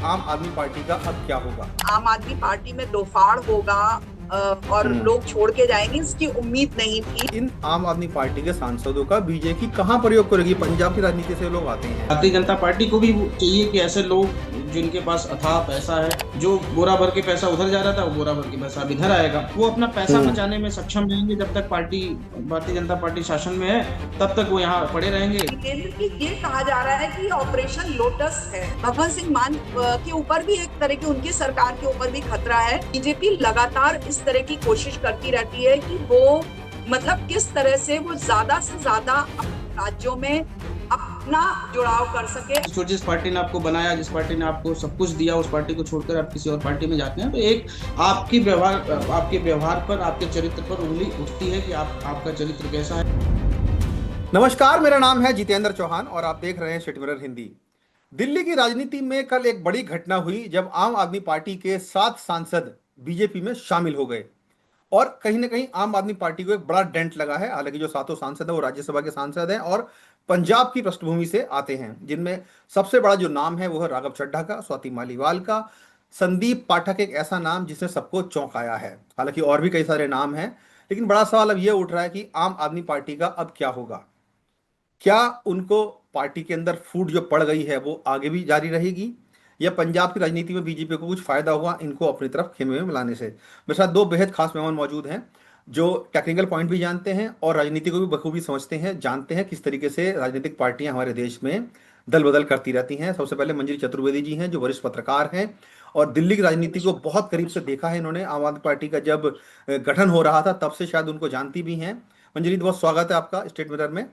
आम आदमी पार्टी का अब क्या होगा। आम आदमी पार्टी में दोफाड़ होगा और लोग छोड़ के जाएंगे, इसकी उम्मीद नहीं थी। इन आम आदमी पार्टी के सांसदों का बीजेपी कहाँ प्रयोग करेगी। पंजाब की राजनीति से लोग आते हैं। भारतीय जनता पार्टी को भी चाहिए कि ऐसे लोग जिनके पास अथाह पैसा है, जो बोरा भर के पैसा उधर जा रहा था वो बोरा भर के पैसा अब इधर आएगा, वो अपना पैसा बचाने में सक्षम रहेंगे। जब तक पार्टी भारतीय जनता पार्टी शासन में है तब तक वो यहाँ पड़े रहेंगे। केंद्र की ये कहा जा रहा है कि ऑपरेशन लोटस है। भगवंत सिंह मान के ऊपर भी एक तरह की, उनकी सरकार के ऊपर भी खतरा है। बीजेपी लगातार इस तरह की कोशिश करती रहती है कि वो मतलब किस तरह से वो ज्यादा से ज्यादा राज्यों में अपना जुड़ाव कर सके। जिस पार्टी ने आपको बनाया, जिस पार्टी ने आपको सब कुछ दिया, उस पार्टी को छोड़कर आप किसी और पार्टी में जाते हैं तो एक आपके व्यवहार पर, आपके चरित्र पर उंगली उठती है कि आपका चरित्र कैसा है। नमस्कार, मेरा नाम है जितेंद्र चौहान और आप देख रहे हैं स्टेट मिरर हिंदी। दिल्ली की राजनीति में कल एक बड़ी घटना हुई जब आम आदमी पार्टी के 7 सांसद बीजेपी में शामिल हो गए और कहीं ना कहीं आम आदमी पार्टी को एक बड़ा डेंट लगा है। हालांकि जो सातों सांसद हैं वो राज्यसभा के सांसद हैं और पंजाब की पृष्ठभूमि से आते हैं, जिनमें सबसे बड़ा जो नाम है वो है राघव चड्ढा का, स्वाति मालीवाल का, संदीप पाठक एक ऐसा नाम जिसने सबको चौंकाया है। हालांकि और भी कई सारे नाम हैं, लेकिन बड़ा सवाल अब यह उठ रहा है कि आम आदमी पार्टी का अब क्या होगा। क्या उनको पार्टी के अंदर फूट जो पड़ गई है वो आगे भी जारी रहेगी, या पंजाब की राजनीति में बीजेपी को कुछ फायदा हुआ इनको अपनी तरफ खेमे में मिलाने से। मेरे साथ दो बेहद खास मेहमान मौजूद हैं जो टेक्निकल पॉइंट भी जानते हैं और राजनीति को भी बखूबी समझते हैं, जानते हैं किस तरीके से राजनीतिक पार्टियां हमारे देश में दल बदल करती रहती हैं। सबसे पहले मंजरी चतुर्वेदी जी हैं जो वरिष्ठ पत्रकार हैं और दिल्ली की राजनीति को बहुत करीब से देखा है इन्होंने। आम आदमी पार्टी का जब गठन हो रहा था तब से शायद उनको जानती भी हैं। मंजरी, बहुत स्वागत है आपका स्टेट मिरर में।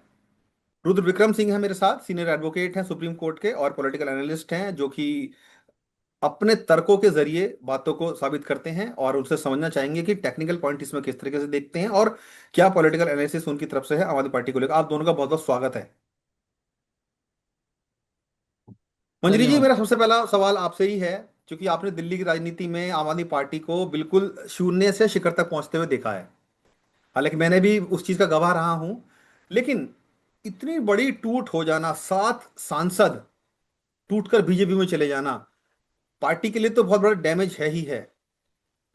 रुद्र विक्रम सिंह है मेरे साथ, सीनियर एडवोकेट हैं सुप्रीम कोर्ट के और पॉलिटिकल एनालिस्ट हैं, जो कि अपने तर्कों के जरिए बातों को साबित करते हैं और उनसे समझना चाहेंगे कि टेक्निकल पॉइंट इसमें किस तरीके से देखते हैं और क्या पॉलिटिकल एनालिसिस उनकी तरफ से है आम आदमी पार्टी को लेकर। आप दोनों का बहुत बहुत स्वागत है। मंजरी जी, धन्यवाद। मेरा सबसे पहला सवाल आपसे ही है, क्योंकि आपने दिल्ली की राजनीति में आम आदमी पार्टी को बिल्कुल शून्य से शिखर तक पहुंचते हुए देखा है। हालांकि मैंने भी उस चीज का गवाह रहा हूं, लेकिन इतनी बड़ी टूट हो जाना, 7 सांसद टूटकर बीजेपी में चले जाना, पार्टी के लिए तो बहुत बड़ा डैमेज है ही है।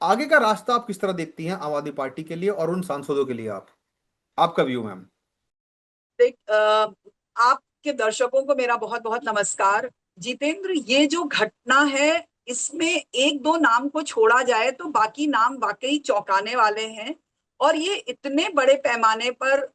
आगे का रास्ता आप किस तरह देखती हैं आम आदमी पार्टी के लिए और उन सांसदों के लिए। आपका व्यू मैम। देख आपके दर्शकों को मेरा बहुत बहुत नमस्कार। जितेंद्र, ये जो घटना है इसमें एक दो नाम को छोड़ा जाए तो बाकी नाम वाकई चौंकाने वाले हैं। और ये इतने बड़े पैमाने पर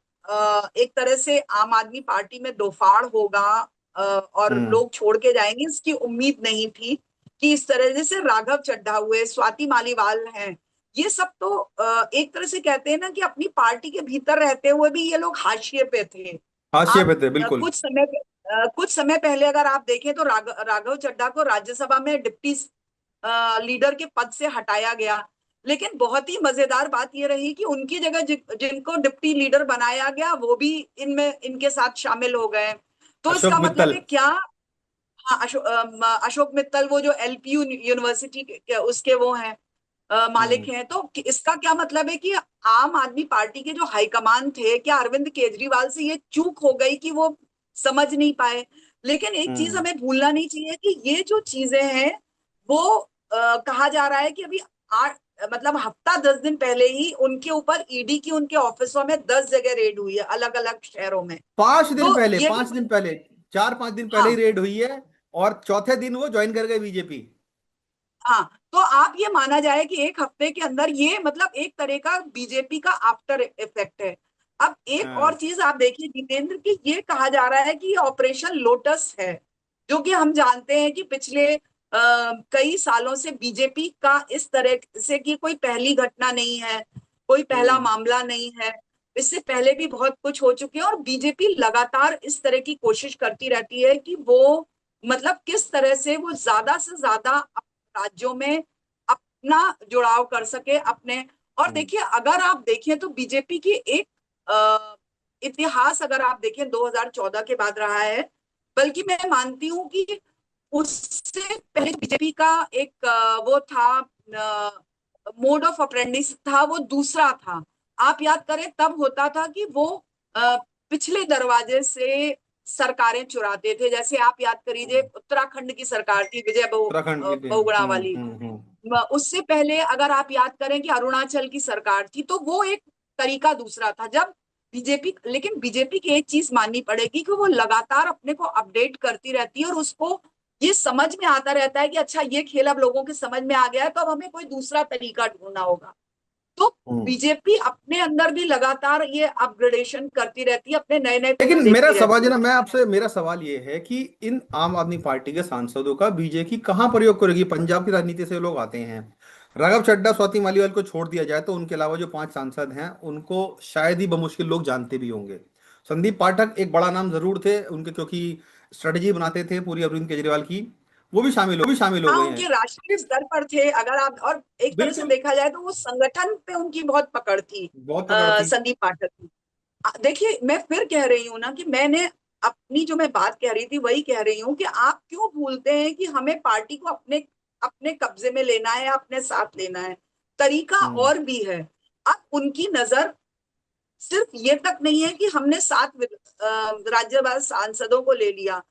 एक तरह से आम आदमी पार्टी में दोफाड़ होगा और हम्म। लोग छोड़ के जाएंगे, इसकी उम्मीद नहीं थी कि इस तरह जैसे राघव चड्ढा हुए, स्वाति मालीवाल हैं, ये सब तो एक तरह से कहते हैं ना कि अपनी पार्टी के भीतर रहते हुए भी ये लोग हाशिए पे थे। हाशिए आप पे थे बिल्कुल। कुछ समय पहले अगर आप देखें तो राघव चड्ढा को राज्यसभा में डिप्टी लीडर के पद से हटाया गया। लेकिन बहुत ही मजेदार बात यह रही कि उनकी जगह जिनको डिप्टी लीडर बनाया गया वो भी इनमें इनके साथ शामिल हो गए। तो अशोक इसका मतलब मित्तल। है क्या? हाँ, अशोक मित्तल, वो जो एलपीयू यूनिवर्सिटी उसके वो हैं, मालिक हम्म। हैं। तो इसका क्या मतलब है कि आम आदमी पार्टी के जो हाईकमान थे, क्या अरविंद केजरीवाल से ये चूक हो गई कि वो समझ नहीं पाए? लेकिन एक चीज हम्म। हमें भूलना नहीं चाहिए कि ये जो चीजें हैं वो कहा जा रहा है कि अभी आठ मतलब हफ्ता 10 दिन पहले ही उनके ऊपर ईडी की उनके ऑफिसों में 10 जगह रेड हुई है, अलग अलग शहरों में। 5 दिन तो पहले, ये भी 5 दिन पहले, 4-5 दिन पहले ही हाँ, रेड हुई है और चौथे दिन वो ज्वाइन कर गए बीजेपी। हाँ, तो आप ये माना जाए कि एक हफ्ते के अंदर ये मतलब एक तरह का बीजेपी का आफ्टर इफेक्ट है। अब एक और हाँ। चीज आप देखिए जितेंद्र, की ये कहा जा रहा है कि ये ऑपरेशन लोटस है, जो कि हम जानते हैं कि पिछले कई सालों से बीजेपी का इस तरह से की कोई पहली घटना नहीं है, कोई पहला हम्म। मामला नहीं है। इससे पहले भी बहुत कुछ हो चुके हैं और बीजेपी लगातार इस तरह की कोशिश करती रहती है कि वो मतलब किस तरह से वो ज्यादा से ज्यादा राज्यों में अपना जुड़ाव कर सके अपने। और हम्म। देखिए, अगर आप देखें तो बीजेपी की एक इतिहास अगर आप देखें 2014 के बाद रहा है। बल्कि मैं मानती हूं कि उससे पहले बीजेपी का एक वो था, मोड ऑफ अप्रेंडिस था, वो दूसरा था। आप याद करें, तब होता था कि वो अ, पिछले दरवाजे से सरकारें चुराते थे। जैसे आप याद करिए, उत्तराखंड की सरकार थी विजय उत्तराखंड की थी। बहुगुणा वाली। हम्म। उससे पहले अगर आप याद करें कि अरुणाचल की सरकार थी, तो वो एक तरीका दूसरा था। जब बीजेपी, लेकिन बीजेपी की एक चीज माननी पड़ेगी कि वो लगातार अपने को अपडेट करती रहती है और उसको ये समझ में आता रहता है कि अच्छा, ये खेल अब लोगों के समझ में आ गया है, तो अब हमें कोई दूसरा तरीका ढूंढना होगा। तो हम्म। बीजेपी अपने अंदर भी लगातार ये अपग्रेडेशन करती रहती है, अपने नए नए लेकिन गुण मेरा देखती सवाल रहती है है। ना, मैं आपसे, मेरा सवाल ये है कि इन आम आदमी पार्टी के सांसदों का बीजेपी कहाँ प्रयोग करेगी? पंजाब की राजनीति से लोग आते हैं। राघव चड्ढा, स्वाति मालीवाल को छोड़ दिया जाए तो उनके अलावा जो 5 सांसद हैं उनको शायद ही बमुश्किल लोग जानते भी होंगे। संदीप पाठक एक बड़ा नाम जरूर थे उनके, क्योंकि स्ट्रेटेजी बनाते थे पूरी अरविंद केजरीवाल की। वो भी शामिल हो हाँ, गए उनके हैं। राष्ट्रीय स्तर पर थे अगर आप, और एक तरह से बिल्कुल। देखा जाए तो वो संगठन पे उनकी बहुत पकड़ थी, बहुत पकड़ थी। संदीप पाठक की। देखिए, मैं फिर कह रही हूँ ना कि मैंने अपनी जो मैं बात कह रही थी वही कह रही हूँ कि आप क्यों भूलते हैं कि हमें पार्टी को अपने अपने कब्जे में लेना है, अपने साथ लेना है। तरीका हम्म। और भी है। अब उनकी नजर सिर्फ ये तक नहीं है कि हमने 7 राज्यसभा सांसदों को ले लिया।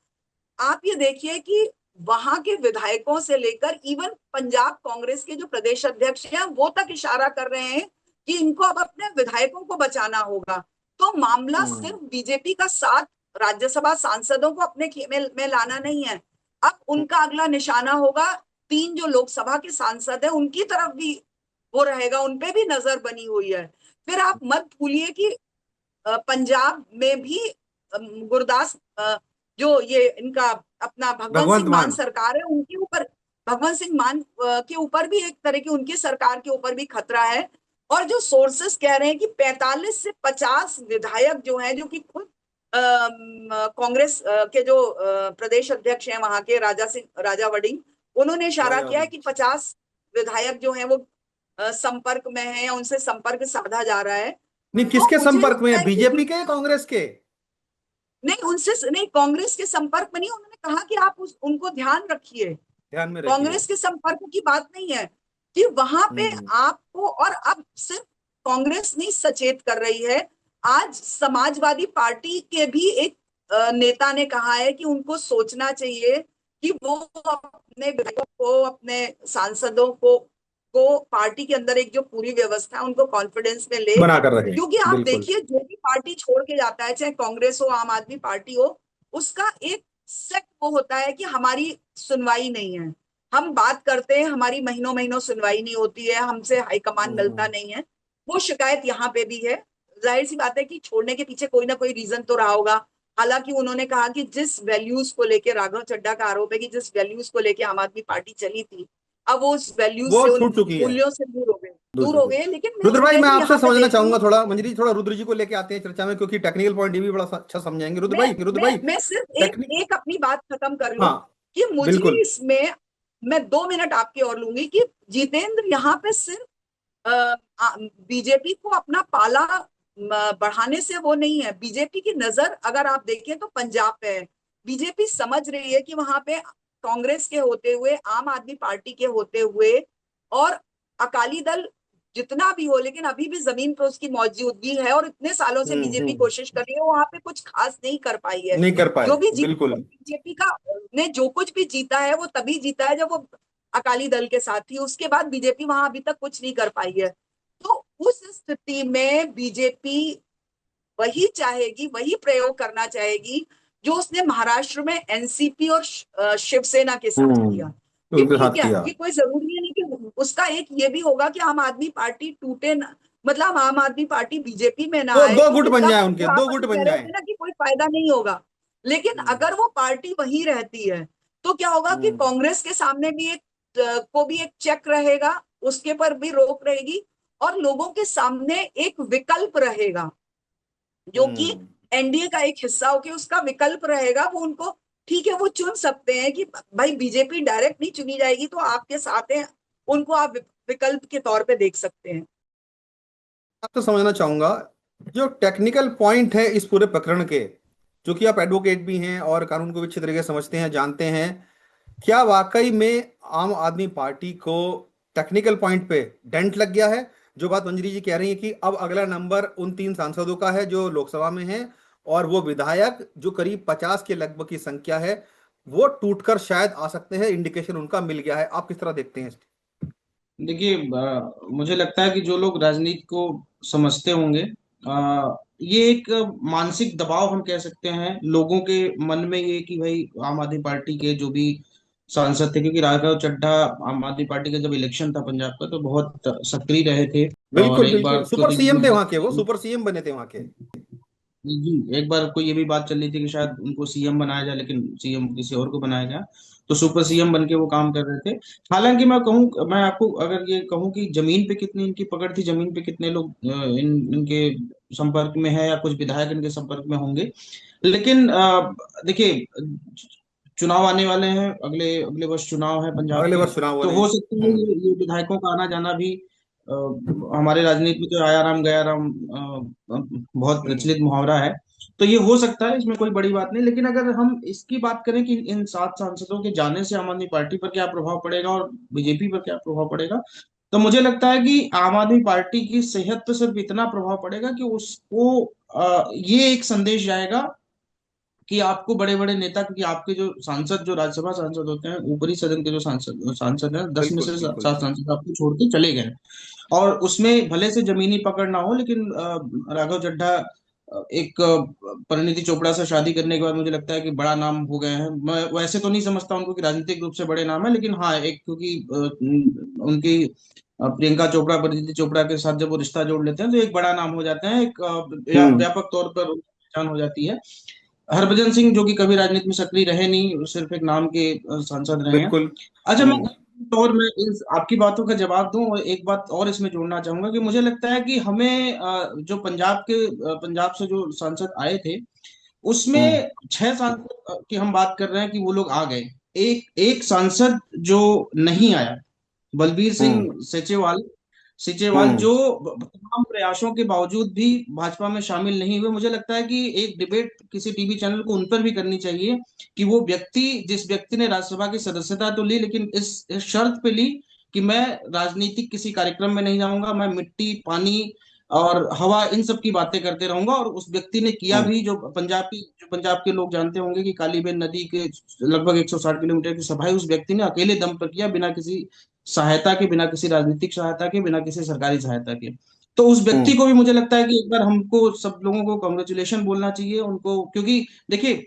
आप ये देखिए कि वहां के विधायकों से लेकर इवन पंजाब कांग्रेस के जो प्रदेश अध्यक्ष हैं, वो तक इशारा कर रहे हैं कि इनको अब अपने विधायकों को बचाना होगा। तो मामला हम्म। सिर्फ बीजेपी का 7 राज्यसभा सांसदों को अपने खेमे में लाना नहीं है। अब उनका अगला निशाना होगा 3 जो लोकसभा के सांसद हैं, उनकी तरफ भी वो रहेगा, उनपे भी नजर बनी हुई है। फिर आप मत भूलिए कि पंजाब में भी गुरदास, जो ये इनका अपना भगवंत भगवंत सिंह मान मान। सरकार है, उनके ऊपर, भगवंत सिंह मान के ऊपर भी एक तरह की, उनकी सरकार के ऊपर भी खतरा है। और जो सोर्सेस कह रहे हैं कि 45 से 50 विधायक जो हैं, जो कि खुद कांग्रेस के जो प्रदेश अध्यक्ष हैं वहां के, राजा वड़िंग, उन्होंने इशारा राजा किया है वड़िंग। कि 50 विधायक जो हैं वो संपर्क में हैं या उनसे संपर्क साधा जा रहा है। नहीं, तो किसके मुझे संपर्क में लगता है? है कि बीजेपी के या कांग्रेस के? नहीं, उनसे नहीं, कांग्रेस के संपर्क में नहीं। उन्होंने कहा कि आप उनको ध्यान रखिए। ध्यान में रखिए। कांग्रेस के संपर्क की बात नहीं है कि वहां पे हम्म। आपको, और अब सिर्फ कांग्रेस नहीं सचेत कर रही है, आज समाजवादी पार्टी के भी एक नेता ने कहा है कि उनको सोचना चाहिए कि वो अपने विधायकों को, अपने सांसदों को पार्टी के अंदर एक जो पूरी व्यवस्था है उनको कॉन्फिडेंस में ले। बनाकर रखे। क्योंकि आप बिल्कुल। देखिए, जो भी पार्टी छोड़ के जाता है, चाहे कांग्रेस हो, आम आदमी पार्टी हो, उसका एक सेट वो होता है कि हमारी सुनवाई नहीं है, हम बात करते हैं, हमारी महीनों महीनों सुनवाई नहीं होती है, हमसे हाईकमान मिलता हम्म। नहीं है। वो शिकायत यहाँ पे भी है। जाहिर सी बात है कि छोड़ने के पीछे कोई ना कोई रीजन तो रहा होगा। हालांकि उन्होंने कहा कि जिस वैल्यूज को लेके, राघव चड्ढा का आरोप है कि जिस वैल्यूज को लेके आम आदमी पार्टी चली थी, अब वो उस वैल्यूज वो से, उन छूट चुकी है। मूल्यों से दूर हो गए, दूर दूर हो चुकी है। गए। लेकिन रुद्र भाई, मैं मैं भी आपसे यहाँ पे समझना देख रही चाहूंगा हूँ, थोड़ा, मंजरी जी, थोड़ा रुद्र जी को लेके आते हैं चर्चा में, क्योंकि टेक्निकल पॉइंट ये भी बड़ा अच्छा समझाएंगे। रुद्र मैं भाई, रुद्र मैं भाई। मैं सिर्फ एक टेक्निक। एक अपनी बात खत्म कर लूं हाँ। कि मुझे बिल्कुल। इसमें, मैं 2 मिनट आपके और लूंगी कि जितेंद्र यहाँ पे सिर्फ बीजेपी को अपना पाला बढ़ाने से वो नहीं है। बीजेपी की नजर अगर आप देखें तो पंजाब पे है। बीजेपी समझ रही है कि वहां पे कांग्रेस के होते हुए, आम आदमी पार्टी के होते हुए और अकाली दल जितना भी हो, लेकिन अभी भी जमीन पर उसकी मौजूदगी है और इतने सालों से बीजेपी हम्म। कोशिश कर रही है, वो वहां पे कुछ खास नहीं कर पाई है। नहीं कर पाए। जो भी जीत बिल्कुल। बीजेपी का ने जो कुछ भी जीता है वो तभी जीता है जब वो अकाली दल के साथ थी। उसके बाद बीजेपी वहां अभी तक कुछ नहीं कर पाई है। तो उस स्थिति में बीजेपी वही चाहेगी, वही प्रयोग करना चाहेगी जो उसने महाराष्ट्र में एनसीपी और शिवसेना के साथ किया। तो कि उनके ठीक साथ है, किया। ये कोई जरूरी नहीं कि उसका एक ये भी होगा कि आम आदमी पार्टी टूटे ना, मतलब आम आदमी पार्टी बीजेपी में ना दो आए, दो गुट क्योंकि बन तब जाए, उनके जो दो आप गुट अभी कह बन रहे जाए। थे ना कि कोई फायदा नहीं होगा, लेकिन हम्म। अगर वो पार्टी वही रहती है तो क्या होगा कि हम्म। कांग्रेस के सामने भी एक को भी एक चेक रहेगा, उसके पर भी रोक रहेगी, और लोगों के सामने एक विकल्प रहेगा जो कि हम्म। एनडीए का एक हिस्सा होके उसका विकल्प रहेगा। वो उनको, ठीक है, वो चुन सकते हैं कि भाई बीजेपी डायरेक्ट नहीं चुनी जाएगी तो आपके साथ हैं, उनको आप विकल्प के तौर पे देख सकते हैं। आपसे समझना चाहूंगा, जो टेक्निकल पॉइंट है इस पूरे प्रकरण के, जो कि आप एडवोकेट भी हैं और कानून को भी अच्छे तरीके से समझते हैं, जानते हैं, क्या वाकई में आम आदमी पार्टी को टेक्निकल पॉइंट पे डेंट लग गया है? जो बात मंजरी जी कह रही है कि अब अगला नंबर उन 3 सांसदों का है जो लोकसभा में हैं, और वो विधायक जो करीब 50 के लगभग की संख्या है, वो टूटकर शायद आ सकते हैं, इंडिकेशन उनका मिल गया है। आप किस तरह देखते हैं? देखिए, मुझे लगता है कि जो लोग राजनीति को समझते होंगे, ये एक मानसिक दबाव हम कह सकते हैं लोगों के मन में, ये कि भाई आम आदमी पार्टी के जो भी सांसद थे, क्योंकि राघव चड्ढा आम आदमी पार्टी का जब इलेक्शन था पंजाब का, तो बहुत सक्रिय रहे थे। और बिल्कुल एक बिल्कुल, बार तो सुपर सीएम थे वहां के, वो सुपर सीएम बने थे वहां के। जी, एक बार कोई ये भी बात चल रही थी कि शायद उनको सीएम बनाया जाए, लेकिन सीएम किसी और को बनाया गया। तो सुपर सीएम बन के वो काम कर रहे थे। हालांकि मैं आपको अगर ये कहूँ कि जमीन पे कितनी इनकी पकड़ थी, जमीन पे कितने लोग इनके संपर्क में है, या कुछ विधायक इनके संपर्क में होंगे, लेकिन देखिए, चुनाव आने वाले हैं, अगले अगले वर्ष चुनाव है पंजाब अगले के। वर्ष चुनाव हो तो रहे हो हैं। सकता है ये विधायकों का आना जाना भी, अ, हमारे राजनीति में तो आया राम गया राम बहुत हम्म प्रचलित मुहावरा है। तो ये हो सकता है, इसमें कोई बड़ी बात नहीं। लेकिन अगर हम इसकी बात करें कि इन 7 सांसदों के जाने से आम आदमी पार्टी पर क्या प्रभाव पड़ेगा और बीजेपी पर क्या प्रभाव पड़ेगा, तो मुझे लगता है कि आम आदमी पार्टी की सेहत पर सिर्फ इतना प्रभाव पड़ेगा कि उसको ये एक संदेश जाएगा कि आपको बड़े बड़े नेता, क्योंकि आपके जो सांसद, जो राज्यसभा सांसद होते हैं, ऊपरी सदन के जो सांसद सांसद हैं, 10 में बिल्कुल से बिल्कुल। 7 सांसद आपको छोड़ के चले गए। और उसमें भले से जमीनी पकड़ ना हो, लेकिन राघव चड्ढा एक परिणीति चोपड़ा से शादी करने के बाद मुझे लगता है कि बड़ा नाम हो गए हैं। मैं वैसे तो नहीं समझता उनको कि राजनीतिक रूप से बड़े नाम है, लेकिन हाँ, एक क्योंकि उनकी प्रियंका चोपड़ा, परिणीति चोपड़ा के साथ जब वो रिश्ता जोड़ लेते हैं, तो एक बड़ा नाम हो जाते हैं, एक हम्म व्यापक तौर पर पहचान हो जाती है। हरभजन सिंह, जो कि कभी राजनीति में सक्रिय रहे नहीं, सिर्फ एक नाम के सांसद रहे हैं। बिल्कुल। अच्छा, हम्म मैं इस आपकी बातों का जवाब दूं, और एक बात और इसमें जोड़ना चाहूंगा कि मुझे लगता है कि हमें जो पंजाब से जो सांसद आए थे, हम्म उसमें 6 सांसद की हम बात कर रहे हैं कि वो लोग आ गए। एक एक सांसद जो नहीं आया, बलबीर हम्म सिंह सीचेवाल सीचेवाल हम्म जो तमाम प्रयासों के बावजूद भी भाजपा में शामिल नहीं हुए। मुझे लगता है कि एक डिबेट किसी टीवी चैनल को उन पर भी करनी चाहिए कि वो व्यक्ति, जिस व्यक्ति ने राज्यसभा की सदस्यता तो ली, लेकिन इस शर्त पे ली कि मैं राजनीतिक किसी कार्यक्रम में नहीं जाऊंगा, मैं मिट्टी, पानी और हवा, इन सब की बातें करते रहूंगा। और उस व्यक्ति ने किया हम्म भी, जो पंजाब के लोग जानते होंगे कि कालीबेन नदी के लगभग 160 किलोमीटर की सफाई उस व्यक्ति ने अकेले दम पर किया, बिना किसी सहायता के, बिना किसी राजनीतिक सहायता के, बिना किसी सरकारी सहायता के। तो उस व्यक्ति हम्म को भी मुझे लगता है कि एक बार हमको सब लोगों को कॉन्ग्रेचुलेशन बोलना चाहिए उनको, क्योंकि देखिए,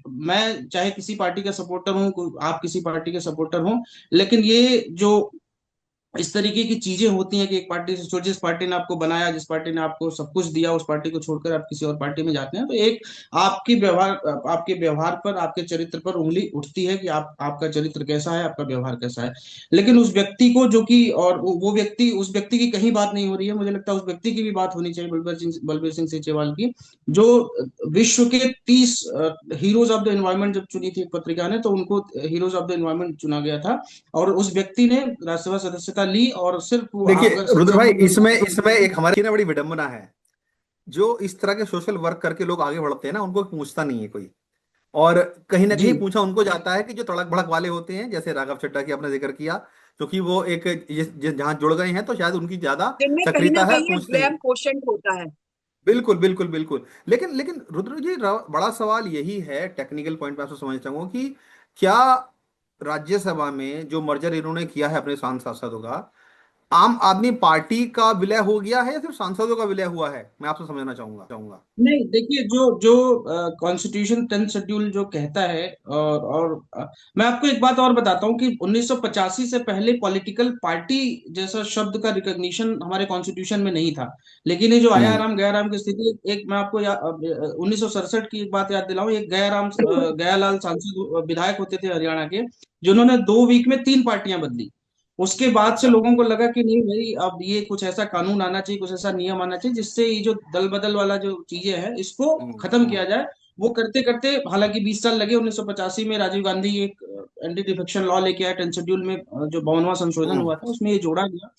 मैं चाहे किसी पार्टी का सपोर्टर हूँ, आप किसी पार्टी के सपोर्टर हो, लेकिन ये जो इस तरीके की चीजें होती हैं कि एक पार्टी से, जिस पार्टी ने आपको बनाया, जिस पार्टी ने आपको सब कुछ दिया, उस पार्टी को छोड़कर आप किसी और पार्टी में जाते हैं, तो एक आपके व्यवहार पर, आपके चरित्र पर उंगली उठती है कि आपका चरित्र कैसा है, आपका व्यवहार कैसा है। लेकिन उस व्यक्ति को, जो कि, और वो व्यक्ति, उस व्यक्ति की कहीं बात नहीं हो रही है, मुझे लगता है उस व्यक्ति की भी बात होनी चाहिए, बलबीर सिंह सीचेवाल की, जो विश्व के 30 हीरोज ऑफ द एनवायरमेंट जब चुनी थी एक पत्रिका ने, तो उनको हीरोज ऑफ द एनवायरमेंट चुना गया था। और उस व्यक्ति ने राज्यसभा सदस्यता ली, और सिर्फ वो, आप देखिए अगर रुद्र संसद भाई, में अगर इसमें इसमें एक हमारी ना बड़ी विडंबना है। जो इस तरह के सोशल वर्क करके लोग आगे बढ़ते हैं ना, उनको पूछता नहीं है कोई। और कहीं ना कहीं जी, पूछा उनको जाता है कि जो तड़क भड़क वाले होते हैं, जैसे राघव चड्ढा की आपने जिक्र किया, क्योंकि वो एक जहां जुड़ गए हैं तो शायद उनकी ज्यादा जिनमें कहीं ना सक्रियता है, कहीं एक पूछते हैं। ब्लेम क्वोशंट होता है। बिल्कुल बिल्कुल बिल्कुल। लेकिन लेकिन रुद्र जी, बड़ा सवाल यही है, टेक्निकल पॉइंट पे आपसे समझना चाहूंगा कि क्या राज्यसभा में जो मर्जर इन्होंने किया है अपने सांसदों का, आम आदमी पार्टी का विलय हो गया है या सिर्फ सांसदों का विलय हुआ है? मैं आपसे समझना चाहूंगा। नहीं, देखिए, जो जो कॉन्स्टिट्यूशन 10 शेड्यूल जो कहता है, और मैं आपको एक बात और बताता हूँ कि 1985 से पहले पॉलिटिकल पार्टी जैसा शब्द का रिकॉग्निशन हमारे कॉन्स्टिट्यूशन में नहीं था। लेकिन ये जो आया हम्म राम गया राम की स्थिति, एक मैं आपको 1967 की एक बात याद दिलाऊं, एक गयालाल सांसद विधायक होते थे हरियाणा के, जिन्होंने 2 वीक में 3 पार्टियां बदली। उसके बाद से अच्छा। लोगों को लगा कि नहीं भाई, अब ये कुछ ऐसा कानून आना चाहिए, कुछ ऐसा नियम आना चाहिए, जिससे ये जो दल बदल वाला जो चीजें हैं, इसको खत्म हम्म किया जाए। वो करते करते, हालांकि 20 साल लगे, 1985 में राजीव गांधी एक एंटी डिफेक्शन लॉ लेके आए, 10 शेड्यूल में जो 52वां संशोधन हम्म हुआ था, उसमें ये जोड़ा गया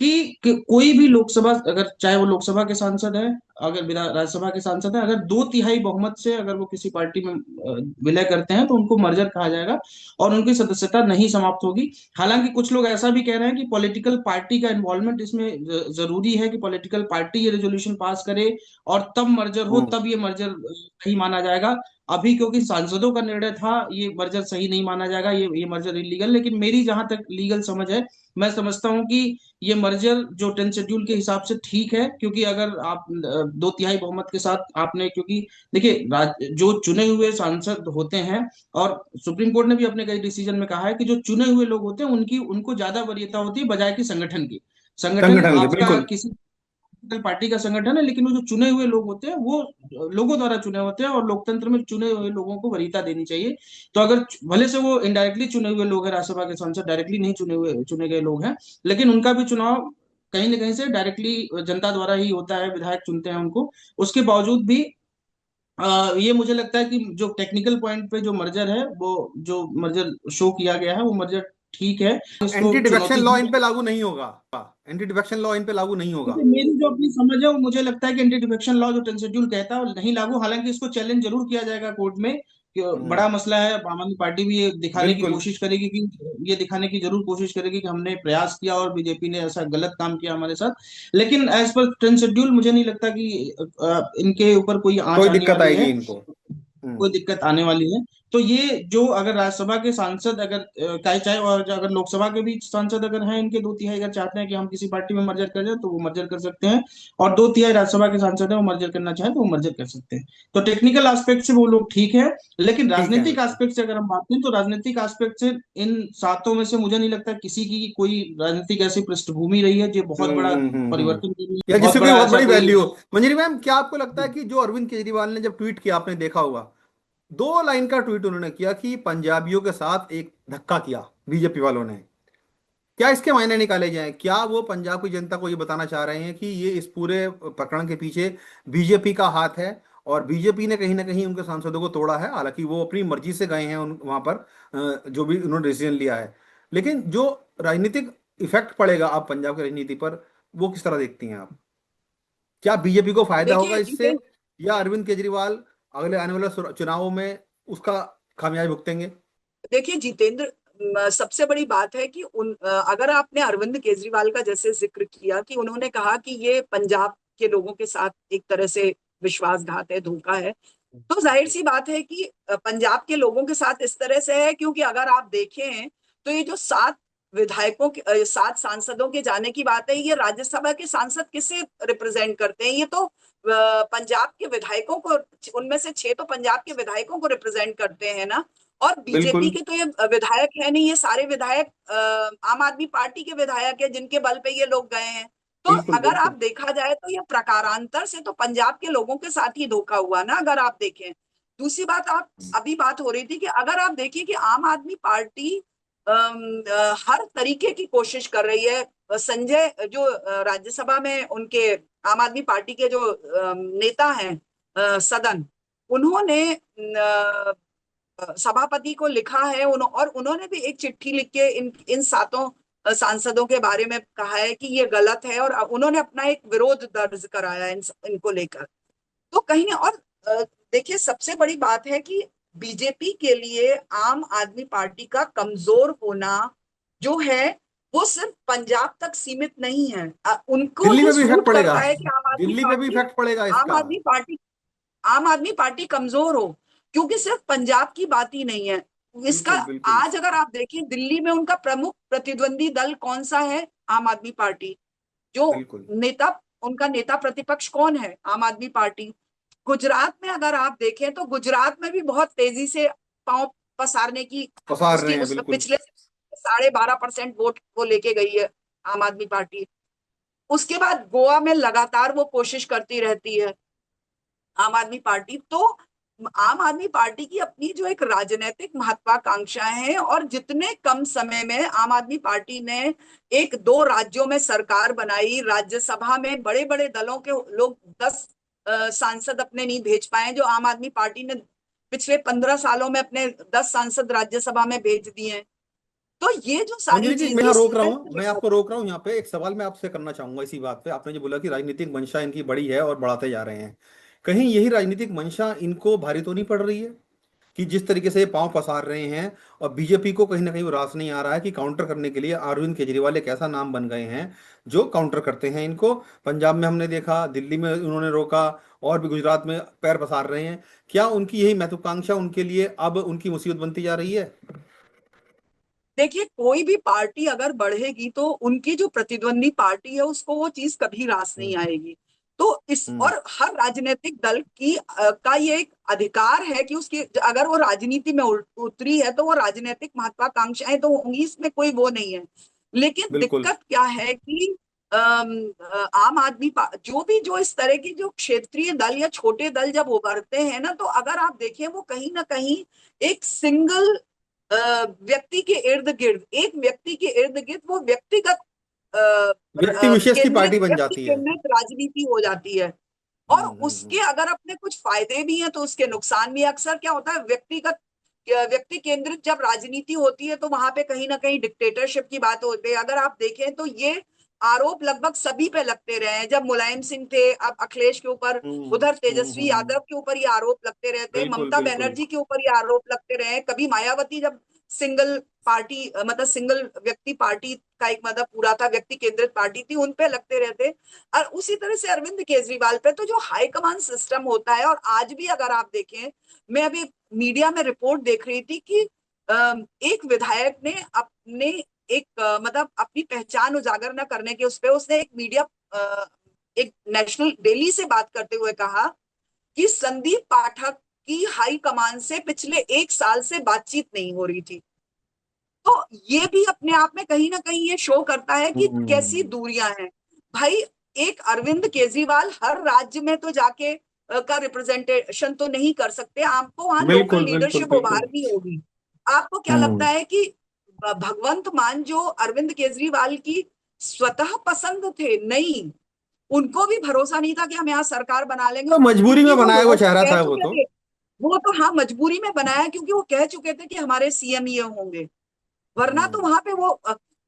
कि कोई भी लोकसभा, अगर चाहे वो लोकसभा के सांसद हैं, अगर राज्यसभा के सांसद हैं, अगर 2/3 बहुमत से अगर वो किसी पार्टी में विलय करते हैं तो उनको मर्जर कहा जाएगा और उनकी सदस्यता नहीं समाप्त होगी। हालांकि कुछ लोग ऐसा भी कह रहे हैं कि पॉलिटिकल पार्टी का इन्वॉल्वमेंट इसमें जरूरी है, कि पॉलिटिकल पार्टी ये रेजोल्यूशन पास करे और तब मर्जर हो, हम्म। तब ये मर्जर सही माना जाएगा। अभी क्योंकि सांसदों का निर्णय था, ये मर्जर सही नहीं माना जाएगा, ये मर्जर इलीगल। लेकिन मेरी जहां तक लीगल समझ है, मैं समझता हूं कि ये मर्जर जो 10 शेड्यूल के हिसाब से ठीक है, क्योंकि अगर आप 2/3 बहुमत के साथ आपने, क्योंकि देखिए जो चुने हुए सांसद होते हैं, और सुप्रीम कोर्ट ने भी अपने कई डिसीजन में कहा है कि जो चुने हुए लोग होते हैं उनकी उनको ज्यादा वरीयता होती है बजाय कि संगठन की। संगठन संगठन के आपका बिल्कुल। किसी पार्टी का संगठन है, लेकिन वो जो चुने हुए लोग होते हैं वो लोगों द्वारा चुने होते हैं, और लोकतंत्र में चुने हुए लोगों को वरीयता देनी चाहिए। तो अगर भले से वो इनडायरेक्टली चुने हुए लोग हैं, राज्यसभा के सांसद डायरेक्टली नहीं चुने गए लोग हैं, लेकिन उनका भी चुनाव कहीं ना कहीं से डायरेक्टली जनता द्वारा ही होता है, विधायक चुनते हैं उनको। उसके बावजूद भी ये मुझे लगता है कि जो टेक्निकल पॉइंट पे जो मर्जर है, वो जो मर्जर शो किया गया है वो मर्जर ठीक है, इसको एंटी डिफेक्शन चुनौती लॉ दी इन पे जाए। लागू नहीं होगा। एंटी डिफेक्शन लॉ इन पे लागू नहीं होगा। देखिए, मेरी जो अपनी समझ है वो मुझे लगता है कि एंटी डिफेक्शन लॉ जो 10 शेड्यूल कहता है वो नहीं लागू। हालांकि इसको चैलेंज जरूर किया जाएगा कोर्ट में, कि हम्म। बड़ा मसला है। आम आदमी पार्टी भी ये दिखाने की बिल्कुल। कोशिश करेगी कि ये दिखाने की जरूर कोशिश करेगी कि हमने प्रयास किया और बीजेपी ने ऐसा गलत काम किया हमारे साथ। लेकिन एज पर 10 शेड्यूल मुझे नहीं लगता कि इनके ऊपर कोई आंच कोई आने दिक्कत वाली आएगी है, इनको। हम्म। कोई दिक्कत आने वाली है। तो ये जो अगर राज्यसभा के सांसद अगर चाहे और जो अगर लोकसभा के भी सांसद अगर हैं, इनके 2/3 अगर चाहते हैं कि हम किसी पार्टी में मर्जर कर जाए तो वो मर्जर कर सकते हैं, और 2/3 राज्यसभा के सांसद हैं वो मर्जर करना चाहे तो वो मर्जर कर सकते हैं। तो टेक्निकल एस्पेक्ट से वो लोग ठीक है। लेकिन ठीक है राजनीतिक बिल्कुल। एस्पेक्ट से अगर हम बात करें तो राजनीतिक एस्पेक्ट से इन सातों में से मुझे नहीं लगता किसी की कोई राजनीतिक ऐसी पृष्ठभूमि रही है जो बहुत बड़ा परिवर्तन कर रही है, या बहुत जिससे कोई बड़ा बहुत ऐसा बड़ी कोई। वैल्यू हो। मंजरी मैम, क्या आपको लगता है कि जो अरविंद केजरीवाल ने जब ट्वीट किया, आपने देखा होगा, 2 लाइन का ट्वीट उन्होंने किया कि पंजाबियों के साथ एक धक्का किया बीजेपी वालों ने। क्या इसके मायने निकाले जाएं? क्या वो पंजाब की जनता को ये बताना चाह रहे हैं कि ये इस पूरे प्रकरण के पीछे बीजेपी का हाथ है, और बीजेपी ने कहीं ना कहीं उनके सांसदों को तोड़ा है? हालांकि वो अपनी मर्जी से गए हैं उन वहां पर, जो भी उन्होंने डिसीजन लिया है, लेकिन जो राजनीतिक इफेक्ट पड़ेगा आप पंजाब की राजनीति पर, वो किस तरह देखती हैं आप? क्या बीजेपी को फायदा होगा देखिए इससे, जितेंद्र, या अरविंद केजरीवाल अगले आने वाले चुनावों में उसका खामियाजा भुगतेंगे? देखिए जितेंद्र, सबसे बड़ी बात है कि अगर आपने अरविंद केजरीवाल का जैसे जिक्र किया कि उन्होंने कहा कि ये पंजाब के लोगों के साथ एक तरह से विश्वासघात है, धोखा है, तो जाहिर सी बात है कि पंजाब के लोगों के साथ इस तरह से है, क्योंकि अगर आप देखें तो ये जो 7 सांसदों के जाने की बात है, ये राज्यसभा के सांसद किसे रिप्रेजेंट करते हैं? ये तो पंजाब के विधायकों को, उनमें से 6 तो पंजाब के विधायकों को रिप्रेजेंट करते हैं ना। और बीजेपी बिल्कुल के तो ये विधायक है नहीं, ये सारे विधायक आम आदमी पार्टी के विधायक है जिनके बल पे ये लोग गए हैं। तो बिल्कुल। अगर आप बिल्कुल देखा जाए तो ये प्रकारांतर से तो पंजाब के लोगों के साथ ही धोखा हुआ ना, अगर आप देखें। दूसरी बात, आप अभी बात हो रही थी कि अगर आप देखिए कि आम आदमी पार्टी हर तरीके की कोशिश कर रही है। संजय जो राज्यसभा में उनके आम आदमी पार्टी के जो नेता हैं, सदन, उन्होंने सभापति को लिखा है, और उन्होंने भी एक चिट्ठी लिख के इन 7 सांसदों के बारे में कहा है कि ये गलत है, और उन्होंने अपना एक विरोध दर्ज कराया है इनको लेकर। तो कहीं ना, और देखिए सबसे बड़ी बात है कि बीजेपी के लिए आम आदमी पार्टी का कमजोर होना जो है, वो सिर्फ पंजाब तक सीमित नहीं है। उनको दिल्ली ये में भी इफेक्ट सूट पड़ेगा। करता है कि दिल्ली पे भी इफेक्ट पड़ेगा आम इसका। आदमी पार्टी आम आदमी पार्टी कमजोर हो, क्योंकि सिर्फ पंजाब की बात ही नहीं है इसका। बिल्कुल बिल्कुल। आज अगर आप देखिए दिल्ली में उनका प्रमुख प्रतिद्वंदी दल कौन सा है? आम आदमी पार्टी। जो बिल्कुल नेता, उनका नेता प्रतिपक्ष कौन है? आम आदमी पार्टी। गुजरात में अगर आप देखें तो गुजरात में भी बहुत तेजी से पांव पसारने की पसार रहे उसकी हैं उस बिल्कुल। पिछले 12.5% वोट वो लेके गई है आम आदमी पार्टी। उसके बाद गोवा में लगातार वो कोशिश करती रहती है आम आदमी पार्टी। तो आम आदमी पार्टी की अपनी जो एक राजनीतिक महत्वाकांक्षा है, और जितने कम समय में आम आदमी पार्टी ने 1-2 राज्यों में सरकार बनाई, राज्यसभा में बड़े बड़े दलों के लोग 10 सांसद अपने नहीं भेज पाए, जो आम आदमी पार्टी ने पिछले 15 सालों में अपने 10 सांसद राज्यसभा में भेज दिए हैं। तो ये जो सारी मंजरी जी, मैं चीजें यहाँ रोक रहा हूँ, मैं सिर्फ आपको रोक रहा हूँ यहाँ पे। एक सवाल मैं आपसे करना चाहूंगा इसी बात पे। आपने जो बोला कि राजनीतिक मंशा इनकी बड़ी है और बढ़ाते जा रहे हैं, कहीं यही राजनीतिक मंशा इनको भारी तो नहीं पड़ रही है कि जिस तरीके से ये पांव पसार रहे हैं, और बीजेपी को कहीं ना कहीं वो रास नहीं आ रहा है कि काउंटर करने के लिए अरविंद केजरीवाल एक ऐसा नाम बन गए हैं जो काउंटर करते हैं इनको। पंजाब में हमने देखा, दिल्ली में उन्होंने रोका, और भी गुजरात में पैर पसार रहे हैं। क्या उनकी यही महत्वाकांक्षा उनके लिए अब उनकी मुसीबत बनती जा रही है? देखिए, कोई भी पार्टी अगर बढ़ेगी तो उनकी जो प्रतिद्वंदी पार्टी है उसको वो चीज कभी रास नहीं हम्म। आएगी। तो इस हम्म। और हर राजनीतिक दल की का ये एक अधिकार है कि उसकी अगर वो राजनीति में उतरी है तो वो राजनीतिक महत्वाकांक्षाएं तो होंगी, इसमें कोई वो नहीं है। लेकिन बिल्कुल। दिक्कत क्या है कि आम आदमी जो इस तरह की जो क्षेत्रीय दल या छोटे दल जब उभरते हैं ना, तो अगर आप देखें वो कहीं ना कहीं एक सिंगल व्यक्ति के इर्द गिर्द, एक व्यक्ति के इर्द गिर्द वो व्यक्तिगत व्यक्ति विशेष की केंद्रित, पार्टी बन व्यक्ति जाती है। केंद्रित राजनीति हो जाती है। और उसके अगर अपने कुछ फायदे भी हैं तो उसके नुकसान भी। अक्सर क्या होता है, व्यक्ति केंद्रित जब राजनीति होती है तो वहां पे कहीं ना कहीं डिक्टेटरशिप की बात होती है। अगर आप देखें तो ये आरोप लगभग सभी पे लगते रहे हैं। जब मुलायम सिंह थे, अब अखिलेश के ऊपर, उधर तेजस्वी यादव के ऊपर ये आरोप लगते रहते हैं, बिल्कुल ममता बिल्कुल। बनर्जी के ऊपर ये आरोप लगते रहे हैं, कभी मायावती जब सिंगल पार्टी मतलब सिंगल व्यक्ति पार्टी का एक मतलब पूरा था, व्यक्ति केंद्रित पार्टी थी, उन पे लगते रहते। और उसी तरह से अरविंद केजरीवाल पे तो जो हाई कमांड सिस्टम होता है। और आज भी अगर आप देखें, मैं अभी मीडिया में रिपोर्ट देख रही थी कि एक विधायक ने अपने एक मतलब अपनी पहचान उजागर न करने के उस पे उसने एक मीडिया एक नेशनल डेली से बात करते हुए कहा कि संदीप पाठक की हाई कमान से पिछले 1 साल से बातचीत नहीं हो रही थी। तो ये भी अपने आप में कहीं ना कहीं ये शो करता है कि कैसी हम्म। दूरियां हैं। भाई, एक अरविंद केजरीवाल हर राज्य में तो जाके का रिप्रेजेंटेशन तो नहीं कर सकते, आपको वहां लोकल बिल्कुल बिल्कुल लीडरशिप बिल्कुल। उभारनी होगी। आपको क्या लगता हम्म। है कि भगवंत मान जो अरविंद केजरीवाल की स्वतः पसंद थे? नहीं, उनको भी भरोसा नहीं था कि हम यहाँ सरकार बना लेंगे, तो मजबूरी क्योंकि में वो बनाया हुआ लोगों को चेहरा कह था वो चुके तो। थे। वो तो हाँ, मजबूरी में बनाया क्योंकि वो कह चुके थे कि हमारे सीएम ये होंगे। वरना तो हम्म। वहां पे वो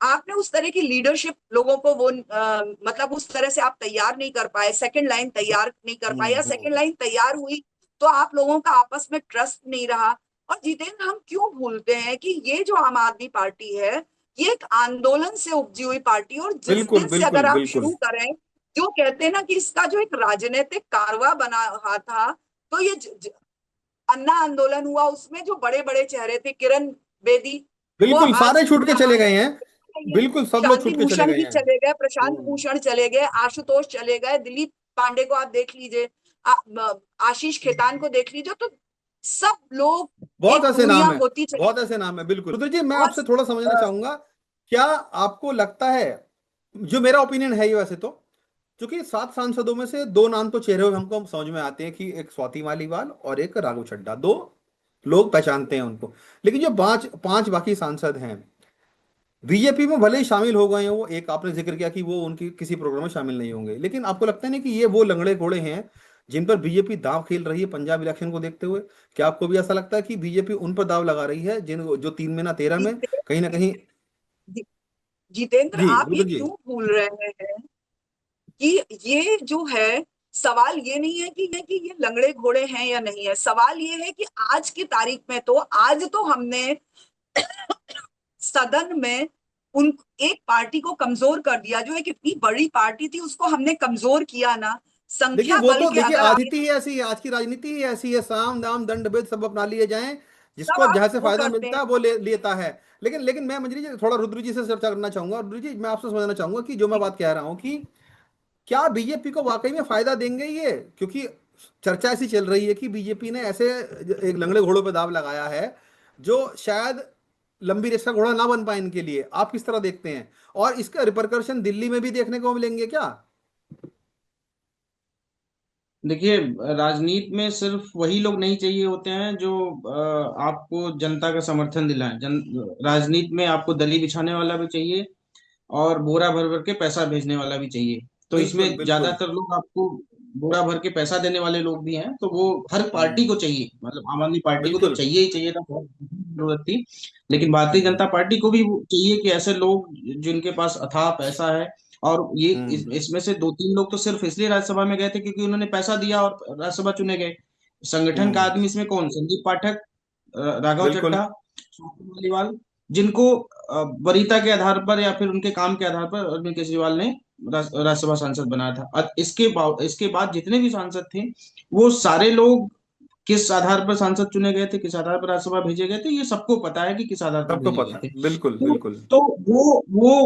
आपने उस तरह की लीडरशिप लोगों को वो मतलब उस तरह से आप तैयार नहीं कर पाए, सेकंड लाइन तैयार नहीं कर पाए, या सेकंड हम्म। लाइन तैयार हुई तो आप लोगों का आपस में ट्रस्ट नहीं रहा। और जितेंद्र, हम क्यों भूलते हैं कि ये जो आम आदमी पार्टी है, ये एक आंदोलन से उपजी हुई पार्टी। और जिस बिल्कुल दिन से बिल्कुल अगर आप बिल्कुल। शुरू करें, जो कहते हैं ना कि इसका जो एक राजनीतिक कारवा बना रहा था, तो ये अन्ना आंदोलन हुआ, उसमें जो बड़े बड़े चेहरे थे, किरण बेदी, वो बिल्कुल आज सारे छूट के चले हमारे गए हैं। नहीं है। बिल्कुल सब लोग शांति छूट के चले भूषण गए भी हैं। चले गए, प्रशांत हम्म। भूषण चले गए, आशुतोष चले गए, दिलीप पांडे को आप देख लीजिए, आशीष खेतान को देख लीजिए। तो सब लोग, बहुत एक ऐसे नाम दूरियां है। होती चली बहुत गई। ऐसे नाम है, बिल्कुल। रुद्र जी, मैं और आपसे थोड़ा समझना चाहूंगा, क्या आपको लगता है, जो मेरा ओपिनियन है ये वैसे तो, क्योंकि 7 सांसदों में से दो नाम तो चेहरे हमको समझ में आते हैं कि एक स्वाति मालीवाल और एक राघव चड्ढा, दो लोग पहचानते हैं उनको। लेकिन जो पांच पांच बाकी सांसद हैं, बीजेपी में भले ही शामिल हो गए हैं, वो एक आपने जिक्र किया कि वो उनकी किसी प्रोग्राम में शामिल नहीं होंगे, लेकिन आपको लगता है ना कि ये वो लंगड़े घोड़े हैं जिन पर बीजेपी दांव खेल रही है पंजाब इलेक्शन को देखते हुए? क्या आपको भी ऐसा लगता है कि बीजेपी उन पर दांव लगा रही है जिन जो 3 महीना 13 में जितेंद्र, कहीं ना कहीं? जितेंद्र, जी आप ये रुद्र जी। क्यों भूल रहे हैं कि ये जो है, सवाल ये नहीं है कि ये लंगड़े घोड़े हैं या नहीं है। सवाल ये है कि आज की तारीख में तो, आज तो हमने सदन में उन एक पार्टी को कमजोर कर दिया, जो एक इतनी बड़ी पार्टी थी उसको हमने कमजोर किया ना, देखिए संख्या वो बल तो, के देखिए अगर आगे। राजनीति ही ऐसी है, आज की राजनीति ही ऐसी है, साम दाम दंड भेद सब अपना लिए जाएं, सब जिसको आप जहां से वो फायदा करते मिलता हैं। है वो लेता है। लेकिन मैं मंजरी जी थोड़ा रुद्र जी से चर्चा करना चाहूंगा। रुद्र जी, मैं आपसे समझना चाहूंगा कि जो मैं बात कह रहा हूँ कि क्या बीजेपी को वाकई में फायदा देंगे ये, क्योंकि चर्चा ऐसी चल रही है कि बीजेपी ने ऐसे एक लंगड़े घोड़ों पर दाव लगाया है जो शायद लंबी रेस का घोड़ा ना बन पाए इनके लिए। आप किस तरह देखते हैं, और इसका रिपरकर्शन दिल्ली में भी देखने को मिलेंगे क्या? देखिए, राजनीति में सिर्फ वही लोग नहीं चाहिए होते हैं जो आपको जनता का समर्थन दिलाएं। राजनीति में आपको दली बिछाने वाला भी चाहिए और बोरा भर भर के पैसा भेजने वाला भी चाहिए। तो बिल्कुल इसमें बिल्कुल। ज्यादातर लोग आपको बोरा भर के पैसा देने वाले लोग भी हैं, तो वो हर पार्टी को चाहिए, मतलब आम आदमी पार्टी को तो बिल्कुल। चाहिए ही चाहिए था, बहुत जरूरत थी। लेकिन भारतीय हम्म। जनता पार्टी को भी वो चाहिए कि ऐसे लोग जिनके पास अथाह पैसा है। और ये हम्म। इसमें से दो तीन लोग तो सिर्फ इसलिए राज्यसभा में गए थे क्योंकि उन्होंने पैसा दिया और राज्यसभा चुने गए। संगठन का हम्म। आदमी इसमें कौन? संदीप पाठक, राघव बिल्कुल। चड्ढा, स्वाति मालीवाल, जिनको वरीयता के आधार पर या फिर उनके काम के आधार पर अरविंद केजरीवाल ने राज्यसभा सांसद बनाया था। इसके बाद जितने भी सांसद थे, वो सारे लोग किस आधार पर सांसद चुने गए थे, किस आधार पर राज्यसभा भेजे गए थे, ये सबको पता है कि किस आधार पर सबको भेजे गए पता थे। है, बिल्कुल तो, बिल्कुल। तो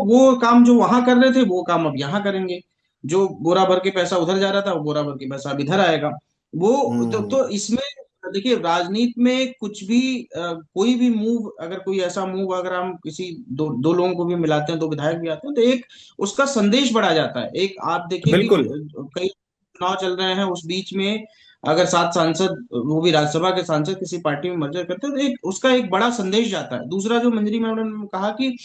वो काम जो वहां कर रहे थे, वो काम अब यहाँ करेंगे। जो बोरा भर के पैसा उधर जा रहा था, वो बोरा भर के पैसा अब इधर आएगा। तो हम्म। इसमें देखिए, राजनीति में कुछ भी कोई भी मूव, अगर कोई ऐसा मूव, अगर हम किसी दो लोगों को भी मिलाते हैं, दो विधायक भी आते हैं, तो एक उसका संदेश बढ़ा जाता है। एक आप देखिए कि बिल्कुल। कई चुनाव चल रहे हैं, उस बीच में अगर 7 सांसद, वो भी राज्यसभा के सांसद, किसी पार्टी में मर्जर करते हैं, तो एक उसका एक बड़ा संदेश जाता है। दूसरा, जो मंजरी मैडम ने कहा कि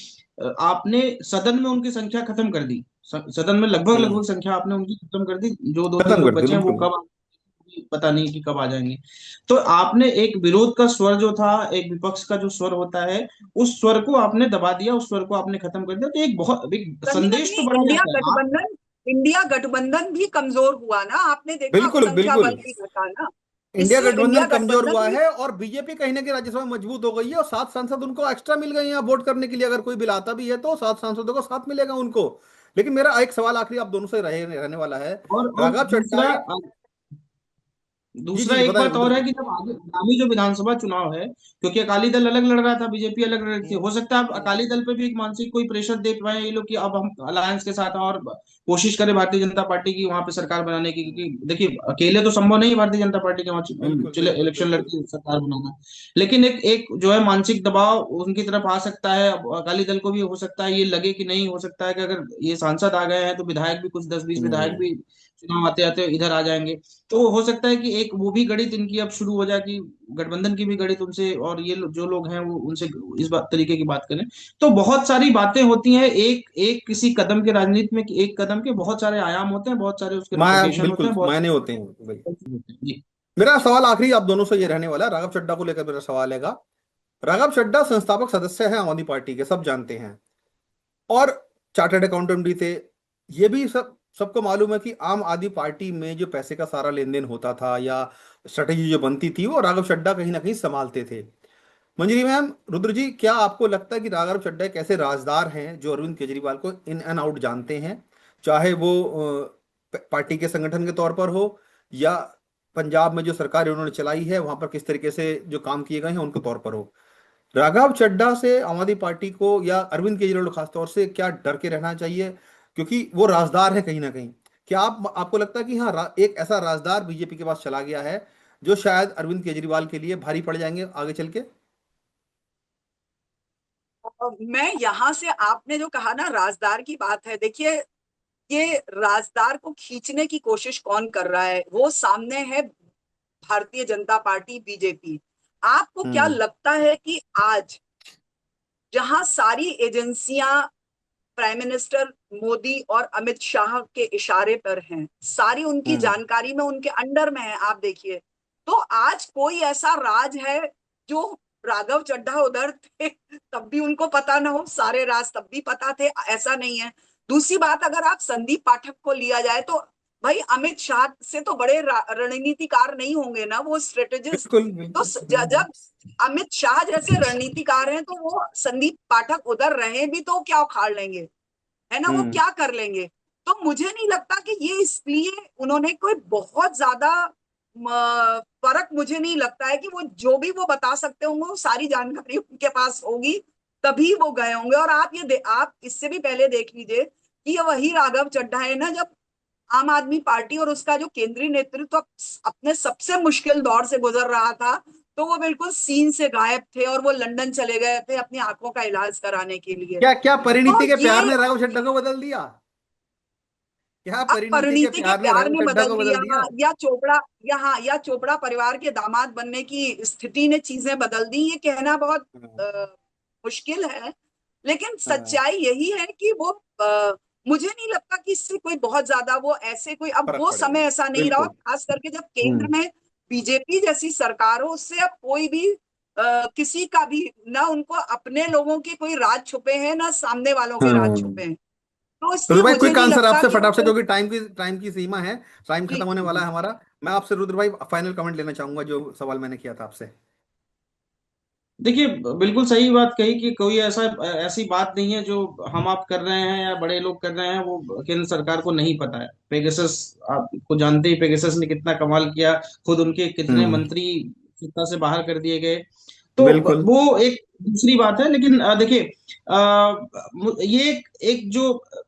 आपने सदन में उनकी संख्या खत्म कर दी, सदन में लगभग हम्म। लगभग संख्या आपने उनकी खत्म कर दी। जो दो तीन खत्म लोग कर दे, बचे हैं, वो बिल्कुल। कब पता नहीं कि कब आ जाएंगे। तो आपने एक विरोध का स्वर जो था, एक विपक्ष का जो स्वर होता है, उस स्वर को आपने दबा दिया, उस स्वर को आपने खत्म कर दिया। तो एक कहीं ना संदेश तो कहीं बढ़ जाता है आप। इंडिया गठबंधन भी कमजोर हुआ ना, आपने देखा बिल्कुल संख्या बिल्कुल। बल भी घटा ना। इंडिया इससे गठबंधन इंडिया कमजोर गठबंधन हुआ भी। है और बीजेपी कहीं ना कहीं राज्यसभा में मजबूत हो गई है, और 7 सांसद उनको एक्स्ट्रा मिल गए हैं यहाँ वोट करने के लिए। अगर कोई बिल आता भी है तो 7 सांसदों को साथ मिलेगा उनको। लेकिन मेरा एक सवाल आखिरी आप दोनों से रहने वाला है। और राघव चड्ढा दूसरा, एक। जी जी जी, एक बताइए बात और है बताइए। कि जब आगे आगामी जो विधानसभा चुनाव है, क्योंकि अकाली दल अलग लड़ रहा था, बीजेपी अलग लड़ रही थी, हो सकता है अब हम्म। अकाली दल पे भी एक मानसिक कोई प्रेशर दे पाए ये लोग कि अब हम अलायंस के साथ हैं और कोशिश करें भारतीय जनता पार्टी की वहां पे सरकार बनाने की। हम्म। क्योंकि देखिए, अकेले तो संभव नहीं है भारतीय जनता पार्टी के वहां बिल्कुल चले बिल्कुल इलेक्शन बिल्कुल। लड़के सरकार बनाना। लेकिन एक एक जो है मानसिक दबाव उनकी तरफ आ सकता है। अब अकाली दल को भी हो सकता है ये लगे कि नहीं, हो सकता है कि अगर ये सांसद आ गए हैं तो विधायक भी, कुछ 10-20 विधायक हम्म। भी चुनाव आते आते इधर आ जाएंगे। तो हो सकता है कि एक वो भी गणित इनकी अब शुरू हो जाए कि गठबंधन की भी गणित उनसे, और जो लोग हैं वो उनसे इस बात तरीके की बात करें। तो बहुत सारी बातें होती हैं एक एक किसी कदम के राजनीति में, कि एक कदम के बहुत सारे आयाम होते हैं, बहुत सारे उसके रिप्लिकेशन होते बिल्कुल हैं, बहुत मायने होते हैं भाई। सारे होते हैं जी। मेरा सवाल आखिरी आप दोनों से ये रहने वाला है, राघव चड्ढा को लेकर मेरा सवाल है। राघव चड्ढा संस्थापक सदस्य है आम आदमी पार्टी के, सब जानते हैं, और चार्टर्ड अकाउंटेंट भी थे। ये भी सबको मालूम है कि आम आदमी पार्टी में जो पैसे का सारा लेन देन होता था या स्ट्रेटेजी जो बनती थी, वो राघव चड्ढा कहीं ना कहीं संभालते थे। मंजरी मैम, रुद्र जी, क्या आपको लगता है कि राघव चड्ढा एक ऐसे राजदार हैं जो अरविंद केजरीवाल को इन एंड आउट जानते हैं, चाहे वो पार्टी के संगठन के तौर पर हो, या पंजाब में जो सरकार उन्होंने चलाई है वहां पर किस तरीके से जो काम किए गए हैं उनके तौर पर हो? राघव चड्ढा से आम आदमी पार्टी को या अरविंद केजरीवाल को खासतौर से क्या डर के रहना चाहिए, क्योंकि वो राजदार है कहीं ना कहीं? क्या आपको लगता है कि हाँ, एक ऐसा राजदार बीजेपी के पास चला गया है जो शायद अरविंद केजरीवाल के लिए भारी पड़ जाएंगे आगे चल के? मैं यहाँ से, आपने जो कहा ना राजदार की बात है, देखिए ये राजदार को खींचने की कोशिश कौन कर रहा है? वो सामने है भारतीय जनता पार्टी, बीजेपी। आपको क्या हम्म। लगता है कि आज जहां सारी एजेंसियां प्राइम मिनिस्टर मोदी और अमित शाह के इशारे पर हैं, सारी उनकी हम्म। जानकारी में, उनके अंडर में है, आप देखिए, तो आज कोई ऐसा राज है जो राघव चड्ढा उधर थे तब भी उनको पता ना हो? सारे राज तब भी पता थे, ऐसा नहीं है। दूसरी बात, अगर आप संदीप पाठक को लिया जाए तो भाई अमित शाह से तो बड़े रणनीतिकार नहीं होंगे ना वो, स्ट्रेटेजिस्ट। बिल्कुल तो बिल्कुल। जब अमित शाह जैसे रणनीतिकार हैं, तो वो संदीप पाठक उधर रहे भी तो क्या उखाड़ लेंगे, है ना? वो हम्म। क्या कर लेंगे? तो मुझे नहीं लगता कि ये इसलिए उन्होंने कोई बहुत ज्यादा फर्क, मुझे नहीं लगता है कि वो जो भी वो बता सकते होंगे वो सारी जानकारी उनके पास होगी, तभी वो गए होंगे। और आप आप इससे भी पहले देख लीजिए कि ये वही राघव चड्ढा है ना, जब आम आदमी पार्टी और उसका जो केंद्रीय नेतृत्व अपने सबसे मुश्किल दौर से गुजर रहा था, तो वो बिल्कुल सीन से गायब थे और वो लंदन चले गए थे अपनी आंखों का इलाज कराने के लिए। क्या क्या तो परिणीति के प्यार ये, ने राघव चड्ढा को बदल दिया? क्या अब परिणीति के परिणीति के प्यार ने प्यार राघव ने चड्ढा बदल को बदल दिया, दिया? या चोपड़ा, या चोपड़ा परिवार के दामाद बनने की स्थिति ने चीजें बदल दी, ये कहना बहुत हाँ। मुश्किल है। लेकिन हाँ। सच्चाई यही है कि वो मुझे नहीं लगता कि इससे कोई बहुत ज्यादा वो ऐसे कोई, अब फर्क वो पड़ेगा। समय ऐसा नहीं रहा, बिल्कुल। खास करके जब केंद्र हम्म। में बीजेपी जैसी सरकार हो, उससे अब कोई भी किसी का भी ना, उनको अपने लोगों के कोई राज छुपे हैं ना सामने वालों के राज हाँ। छुपे हैं। तो तो इसलिए रुद्र भाई मुझे क्विक नहीं आंसर लगता आपसे कि वो फटाफट से, कोई। क्योंकि टाइम की सीमा है, टाइम जी खत्म होने जी वाला जी। है हमारा। मैं आपसे रुद्र भाई फाइनल कमेंट लेना चाहूंगा जो सवाल मैंने किया था आपसे। देखिए, बिल्कुल सही बात कही कि कोई ऐसी बात नहीं है जो हम आप कर रहे हैं या बड़े लोग कर रहे हैं वो केंद्र सरकार को नहीं पता है। पेगासस, आपको जानते ही पेगासस ने कितना कमाल किया, खुद उनके कितने हम्म। मंत्री सत्ता से बाहर कर दिए गए। तो बिल्कुल। वो एक दूसरी बात है, लेकिन देखिए, ये एक जो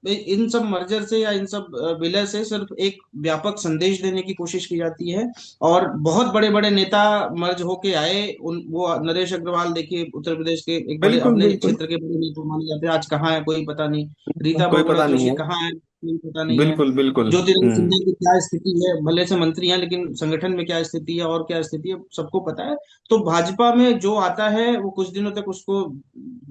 इन सब मर्जर से या इन सब विलय से सिर्फ एक व्यापक संदेश देने की कोशिश की जाती है। और बहुत बड़े बड़े नेता मर्ज होके आए, उन वो नरेश अग्रवाल देखिए, उत्तर प्रदेश के एक बड़े बिल्कुल। अपने बिल्कुल। क्षेत्र के बड़े नेता माने जाते हैं, आज कहाँ है कोई पता नहीं। रीता कोई बहुगुणा पता नहीं जोशी है। कहाँ है कोई पता नहीं है। बिल्कुल बिल्कुल। ज्योतिरादित्य हम्म। सिंधिया की क्या स्थिति है, भले से मंत्री हैं लेकिन संगठन में क्या स्थिति है और क्या स्थिति है सबको पता है। तो भाजपा में जो आता है वो कुछ दिनों तक उसको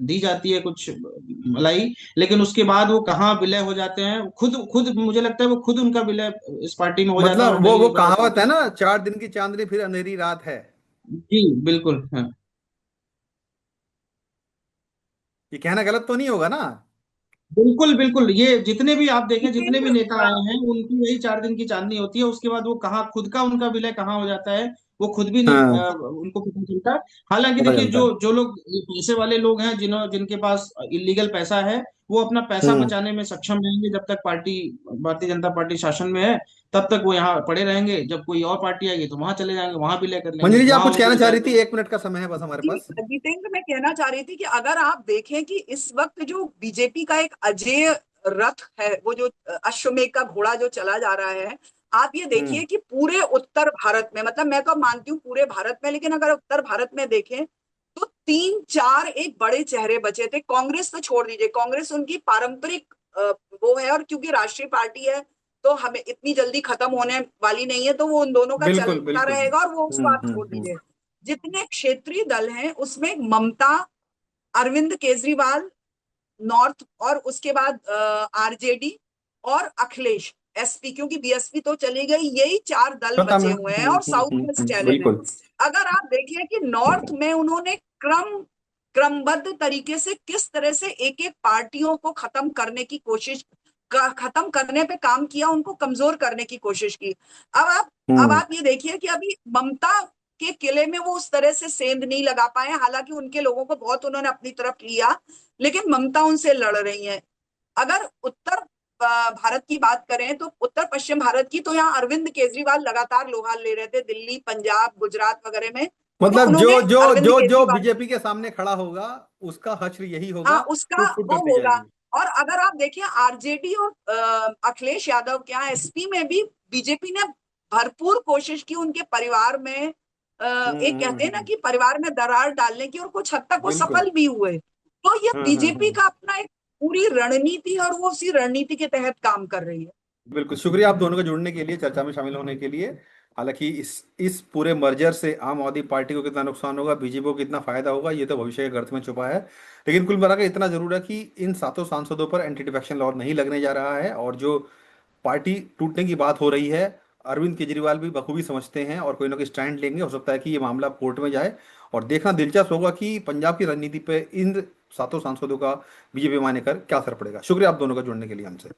दी जाती है कुछ मलाई, लेकिन उसके बाद वो कहाँ विलय हो जाते हैं, खुद खुद मुझे लगता है वो खुद उनका विलय इस पार्टी में हो जाता है और मतलब वो नहीं वो होता है कहावत तो। है ना, 4 दिन की चांदनी फिर अंधेरी रात है। जी बिल्कुल, हाँ। ये कहना गलत तो नहीं होगा ना? बिल्कुल बिल्कुल, ये जितने भी आप देखें, जितने भी जितेंद्र, नेता आए हैं उनकी वही 4 दिन की चांदनी होती है, उसके बाद वो कहाँ खुद का उनका विलय कहाँ हो जाता है वो खुद भी नहीं, हाँ। उनको पता चलता। हालांकि पता देखिए, चलता जो है। जो लोग ये पैसे वाले लोग हैं, जिनके पास इलीगल पैसा है, वो अपना पैसा हम्म। बचाने में सक्षम रहेंगे जब तक भारतीय जनता पार्टी शासन में है। तब तक वो यहाँ पड़े रहेंगे, जब कोई और पार्टी आएगी तो वहां चले जाएंगे, वहां विलय कर लेंगे, मंजरी जी, आप वहां कुछ उनको कहना चाह रही थी? बेचारे। 1 मिनट का समय है बस हमारे जी, पास। जितेंद्र, मैं कहना चाह रही थी कि अगर आप देखें कि इस वक्त जो बीजेपी का एक अजेय रथ है, वो जो अश्वमेध का घोड़ा जो चला जा रहा है, आप ये हम्म। देखिए कि पूरे उत्तर भारत में, मतलब मैं तो मानती हूँ पूरे भारत में, लेकिन अगर उत्तर भारत में देखें तो तीन चार एक बड़े चेहरे बचे थे। कांग्रेस तो छोड़ दीजिए, कांग्रेस उनकी पारंपरिक वो है, और क्योंकि राष्ट्रीय पार्टी है तो हमें इतनी जल्दी खत्म होने वाली नहीं है, तो वो उन दोनों का बिल्कुल चलता बिल्कुल। रहेगा, और वो उस बात छोड़ दीजिए। जितने क्षेत्रीय दल हैं उसमें ममता, अरविंद केजरीवाल नॉर्थ, और उसके बाद आरजेडी, और अखिलेश एसपी, क्योंकि बीएसपी तो चली गई, यही चार दल पता बचे मैं। हुए हैं, और साउथ में स्टैलिन है। बिल्कुल। अगर आप देखिए कि नॉर्थ में उन्होंने क्रमबद्ध तरीके से किस तरह से एक एक पार्टियों को खत्म करने की कोशिश, खत्म करने पे काम किया, उनको कमजोर करने की कोशिश की। अब आप अब हम्म। आप ये देखिए कि अभी ममता के किले में वो उस तरह से सेंध नहीं लगा पाए, हालांकि उनके लोगों को बहुत उन्होंने अपनी तरफ लिया, लेकिन ममता उनसे लड़ रही है। अगर उत्तर भारत की बात करें तो उत्तर पश्चिम भारत की, तो यहाँ अरविंद केजरीवाल लगातार लोहा ले रहे थे, दिल्ली, पंजाब, गुजरात वगैरह में। तो मतलब जो उन्होंने जो अरविंद जो केजरीवाल, बीजेपी के सामने खड़ा होगा उसका हश्र यही हाँ, होगा, उसका टूट फूट वो करती होगा। जाएगी। और अगर आप देखिए आरजेडी और अखिलेश यादव के यहाँ एसपी में भी बीजेपी ने भरपूर कोशिश की उनके परिवार में, एक कहते हैं ना हम्म। कि परिवार में दरार डालने की, और कुछ हद तक वो बिल्कुल। सफल भी हुए। तो ये बीजेपी हम्म। का अपना एक पूरी रणनीति है, और वो उसी रणनीति के तहत काम कर रही है। बिल्कुल, शुक्रिया आप दोनों के जुड़ने के लिए, चर्चा में शामिल होने के लिए। हालांकि इस पूरे मर्जर से आम आदमी पार्टी को कितना नुकसान होगा, बीजेपी को कितना फायदा होगा, ये तो भविष्य के गर्त में छुपा है। लेकिन कुल मिलाकर इतना जरूर है कि इन 7 सांसदों पर एंटी डिफेक्शन लॉ नहीं लगने जा रहा है, और जो पार्टी टूटने की बात हो रही है, अरविंद केजरीवाल भी बखूबी समझते हैं और कोई ना कोई स्टैंड लेंगे। हो सकता है कि ये मामला कोर्ट में जाए, और देखना दिलचस्प होगा कि पंजाब की राजनीति पे इन 7 सांसदों का बीजेपी माने कर क्या असर पड़ेगा। शुक्रिया आप दोनों का जुड़ने के लिए हमसे।